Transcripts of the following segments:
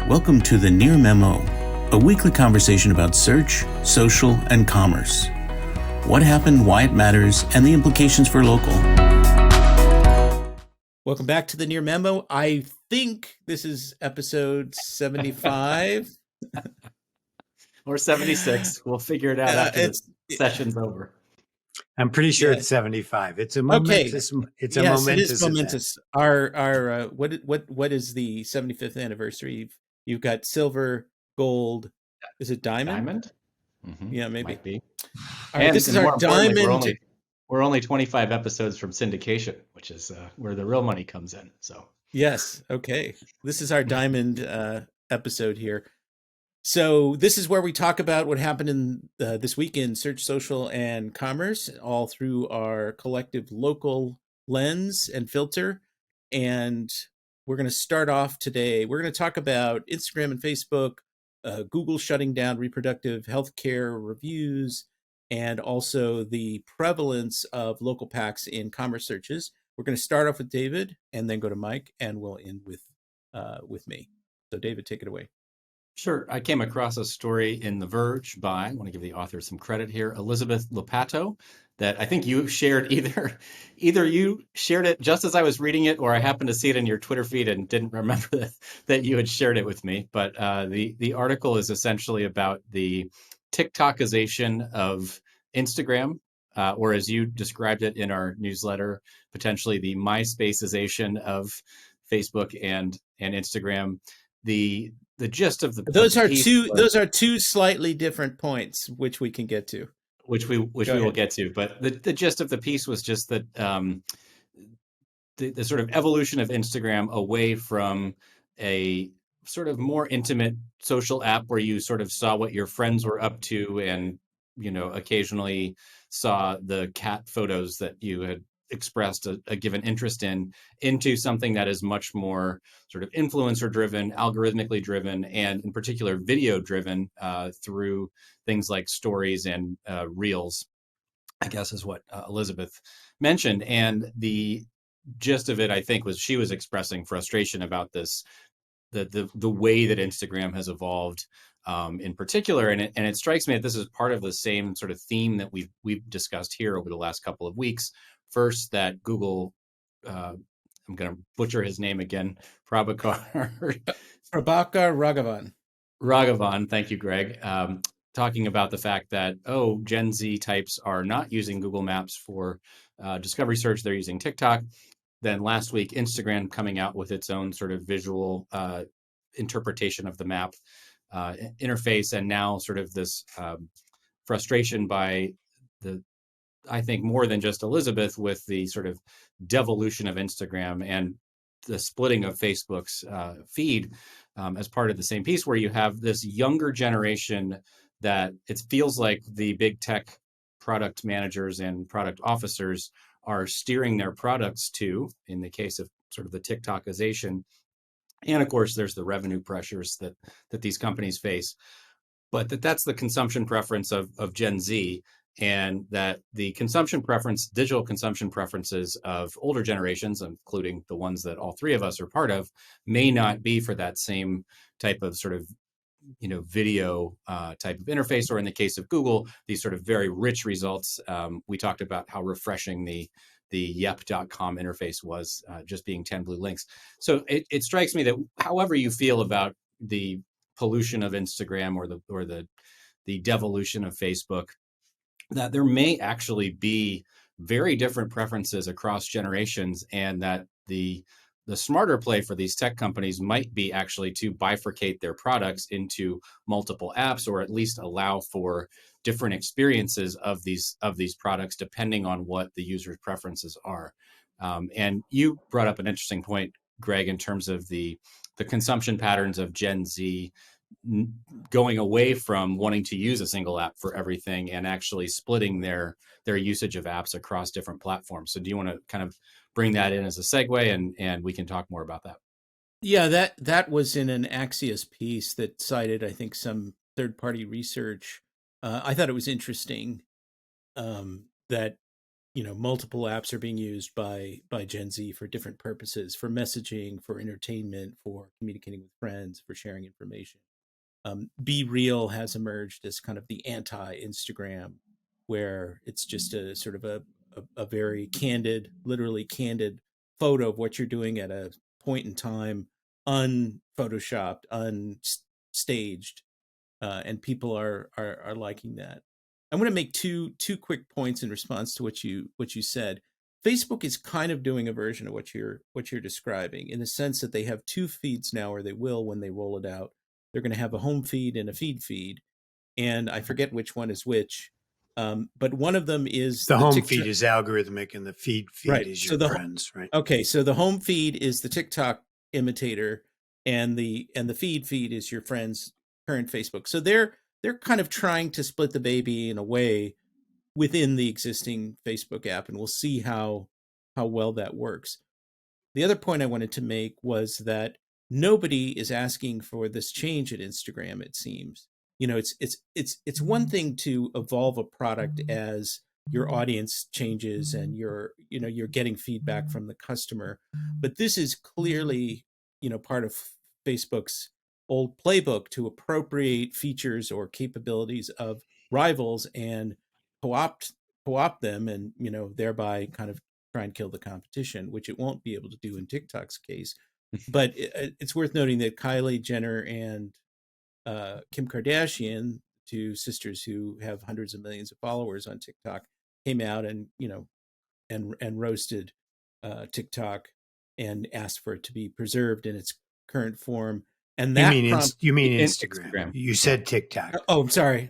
Welcome to the Near Memo, a weekly conversation about search, social, and commerce. What happened, why it matters, and the implications for local. Welcome back to the Near Memo. I think this is episode 75. Or 76. We'll figure it out after the session's over. I'm pretty sure it's 75. It's a momentous. Okay. It's a momentous. It is momentous. Our what is the 75th anniversary? You've got silver, gold. Is it diamond? Diamond? Mm-hmm. Yeah, maybe. Might be. All right, this is our diamond. We're only 25 episodes from syndication, which is where the real money comes in. So yes, okay. This is our diamond episode here. So this is where we talk about what happened in this week in search, social, and commerce, all through our collective local lens and filter. And we're going to start off today. We're going to talk about Instagram and Facebook, Google shutting down reproductive health care reviews, and also the prevalence of local packs in commerce searches. We're going to start off with David and then go to Mike, and we'll end with me. So David, take it away. Sure. I came across a story in The Verge by, I want to give the author some credit here, Elizabeth Lopato, that I think you shared either you shared it just as I was reading it, or I happened to see it in your Twitter feed and didn't remember that you had shared it with me. But the article is essentially about the TikTokization of Instagram, or as you described it in our newsletter, potentially the MySpaceization of Facebook and Instagram. The gist of those are two slightly different points, which we can get to, which we will get to. But the gist of the piece was just that the sort of evolution of Instagram away from a sort of more intimate social app where you sort of saw what your friends were up to and occasionally saw the cat photos that you had expressed a given interest in, into something that is much more sort of influencer driven, algorithmically driven, and in particular video driven through things like stories and reels, I guess is what Elizabeth mentioned. And the gist of it, I think, was she was expressing frustration about this, the way that Instagram has evolved in particular. And it strikes me that this is part of the same sort of theme that we've discussed here over the last couple of weeks. First, that Google, I'm going to butcher his name again, Prabhakar Raghavan. Thank you, Greg. Talking about the fact that, Gen Z types are not using Google Maps for discovery search. They're using TikTok. Then last week, Instagram coming out with its own sort of visual interpretation of the map interface. And now sort of this frustration by I think more than just Elizabeth, with the sort of devolution of Instagram and the splitting of Facebook's feed as part of the same piece, where you have this younger generation that it feels like the big tech product managers and product officers are steering their products to, in the case of sort of the TikTokization. And of course, there's the revenue pressures that these companies face. But that's the consumption preference of Gen Z. And that the digital consumption preferences of older generations, including the ones that all three of us are part of, may not be for that same type of sort of, video type of interface, or in the case of Google, these sort of very rich results. We talked about how refreshing the yep.com interface was, just being 10 blue links. So it strikes me that however you feel about the pollution of Instagram or the devolution of Facebook, that there may actually be very different preferences across generations, and that the smarter play for these tech companies might be actually to bifurcate their products into multiple apps, or at least allow for different experiences of these products depending on what the user's preferences are. And you brought up an interesting point, Greg, in terms of the consumption patterns of Gen Z going away from wanting to use a single app for everything and actually splitting their usage of apps across different platforms. So do you want to kind of bring that in as a segue, and we can talk more about that? Yeah, that was in an Axios piece that cited, I think, some third-party research. I thought it was interesting that, multiple apps are being used by Gen Z for different purposes, for messaging, for entertainment, for communicating with friends, for sharing information. Be Real has emerged as kind of the anti-Instagram, where it's just a sort of a very candid, literally candid photo of what you're doing at a point in time, unphotoshopped, unstaged, and people are liking that. I'm going to make two quick points in response to what you said. Facebook is kind of doing a version of what you're describing, in the sense that they have two feeds now, or they will when they roll it out. They're going to have a home feed and a feed, and I forget which one is which. But one of them is the the home TikTok. feed is algorithmic, and the feed Right. is So your friends, right? okay, so the home feed is the TikTok imitator, and the feed is your friend's current Facebook. So they're kind of trying to split the baby in a way within the existing Facebook app, and we'll see how well that works. The other point I wanted to make was that nobody is asking for this change at Instagram, it seems. It's one thing to evolve a product as your audience changes and you're getting feedback from the customer, but this is clearly, part of Facebook's old playbook to appropriate features or capabilities of rivals and co-opt co-opt them, and thereby kind of try and kill the competition, which it won't be able to do in TikTok's case. But it's worth noting that Kylie Jenner and Kim Kardashian, two sisters who have hundreds of millions of followers on TikTok, came out and and roasted TikTok and asked for it to be preserved in its current form. And that You mean In Instagram? Instagram. You said TikTok. Oh, I'm sorry.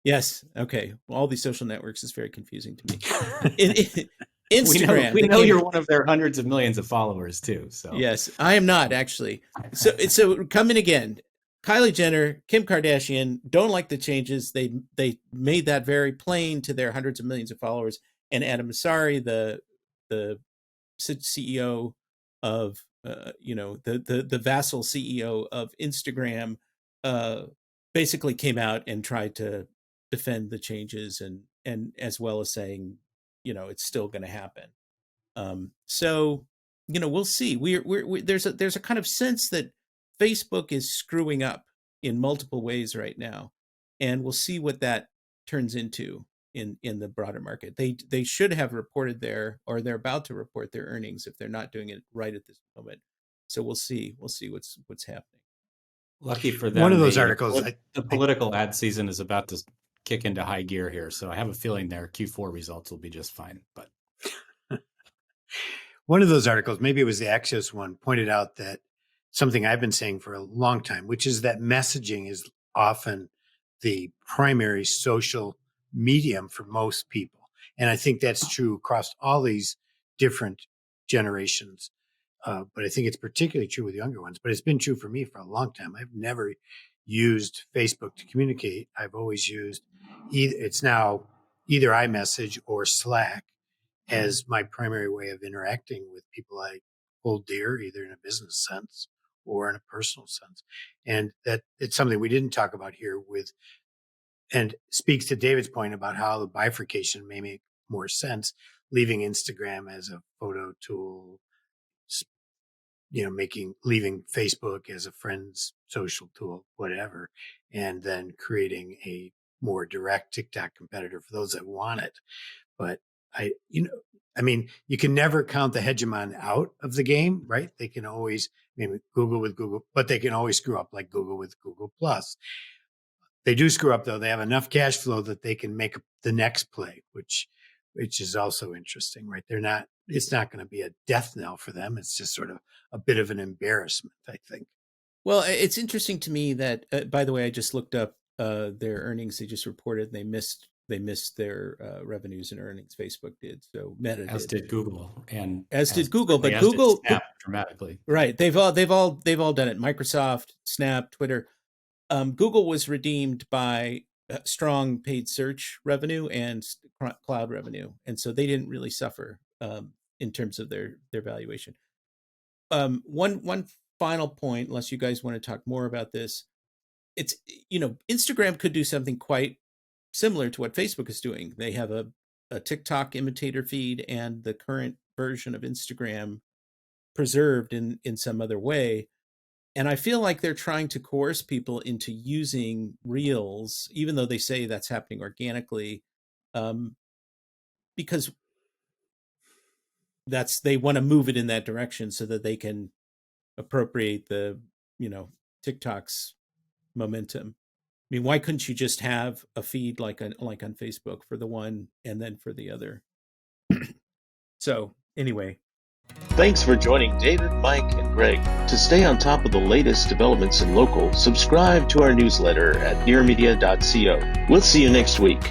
Yes. Okay. Well, all these social networks is very confusing to me. Instagram. We know you're one of their hundreds of millions of followers too. So yes, I am not actually. So coming again. Kylie Jenner, Kim Kardashian don't like the changes. They made that very plain to their hundreds of millions of followers. And Adam Mosseri, the CEO of the vassal CEO of Instagram, basically came out and tried to defend the changes, and as well as saying, it's still going to happen. So we'll see. There's a kind of sense that Facebook is screwing up in multiple ways right now, and we'll see what that turns into in the broader market. They should have reported or they're about to report their earnings if they're not doing it right at this moment. So we'll see what's happening. lucky for them, One of those articles, the political ad season is about to kick into high gear here. So I have a feeling their Q4 results will be just fine. But one of those articles, maybe it was the Axios one, pointed out that something I've been saying for a long time, which is that messaging is often the primary social medium for most people. And I think that's true across all these different generations. But I think it's particularly true with younger ones. But it's been true for me for a long time. I've never used Facebook to communicate. I've always used it's now either iMessage or Slack as my primary way of interacting with people I hold dear, either in a business sense or in a personal sense. And that it's something we didn't talk about here and speaks to David's point about how the bifurcation may make more sense, leaving Instagram as a photo tool, leaving Facebook as a friend's social tool, whatever, and then creating a more direct TikTok competitor for those that want it. But you can never count the hegemon out of the game, right? They can always, maybe Google with Google, but they can always screw up, like Google with Google Plus. They do screw up though. They have enough cash flow that they can make the next play, which is also interesting, right? It's not going to be a death knell for them. It's just sort of a bit of an embarrassment, I think. Well, it's interesting to me that, by the way, I just looked up their earnings. They just reported they missed their revenues and earnings. Facebook did, so Meta did Google, and as did Google, but Google snapped dramatically. Right? They've all done it. Microsoft, Snap, Twitter. Google was redeemed by strong paid search revenue and cloud revenue, and so they didn't really suffer in terms of their valuation. One final point, unless you guys want to talk more about this, it's Instagram could do something quite similar to what Facebook is doing. They have a a TikTok imitator feed and the current version of Instagram preserved in some other way. And I feel like they're trying to coerce people into using Reels, even though they say that's happening organically, because they want to move it in that direction so that they can appropriate the TikTok's momentum. I mean, why couldn't you just have a feed like on Facebook for the one and then for the other? So anyway, thanks for joining David, Mike, and Greg. To stay on top of the latest developments in local, subscribe to our newsletter at nearmedia.co. We'll see you next week.